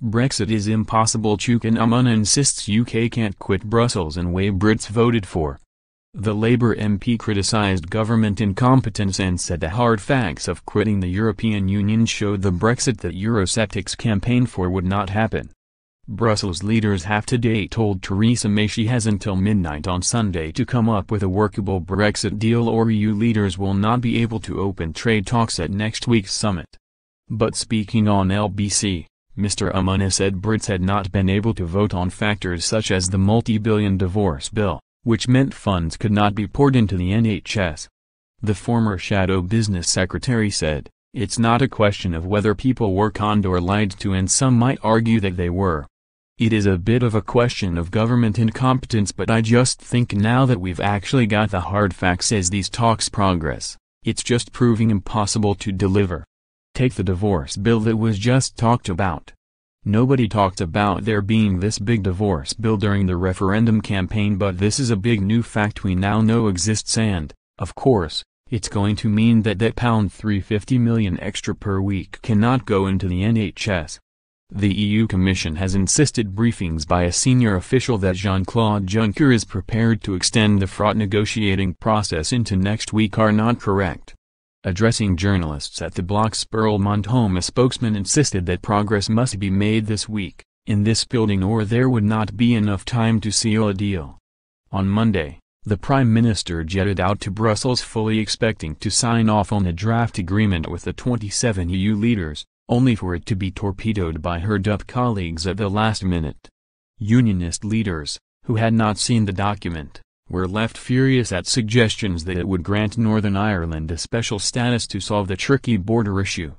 Brexit is impossible. Chuka Umunna insists UK can't quit Brussels in way Brits voted for. The Labour MP criticised government incompetence and said the hard facts of quitting the European Union showed the Brexit that Eurosceptics campaigned for would not happen. Brussels leaders have today told Theresa May she has until midnight on Sunday to come up with a workable Brexit deal or EU leaders will not be able to open trade talks at next week's summit. But speaking on LBC, Mr. Umunna said Brits had not been able to vote on factors such as the multi-billion divorce bill, which meant funds could not be poured into the NHS. The former shadow business secretary said, "It's not a question of whether people were conned or lied to, and some might argue that they were. It is a bit of a question of government incompetence, but I just think now that we've actually got the hard facts as these talks progress, it's just proving impossible to deliver. Take the divorce bill that was just talked about. Nobody talked about there being this big divorce bill during the referendum campaign, but this is a big new fact we now know exists, and, of course, it's going to mean that £350 million extra per week cannot go into the NHS. The EU Commission has insisted briefings by a senior official that Jean-Claude Juncker is prepared to extend the fraught negotiating process into next week are not correct. Addressing journalists at the bloc's Parlement home, a spokesman insisted that progress must be made this week, in this building, or there would not be enough time to seal a deal. On Monday, the Prime Minister jetted out to Brussels fully expecting to sign off on a draft agreement with the 27 EU leaders, only for it to be torpedoed by her DUP colleagues at the last minute. Unionist leaders, who had not seen the document, were left furious at suggestions that it would grant Northern Ireland a special status to solve the tricky border issue.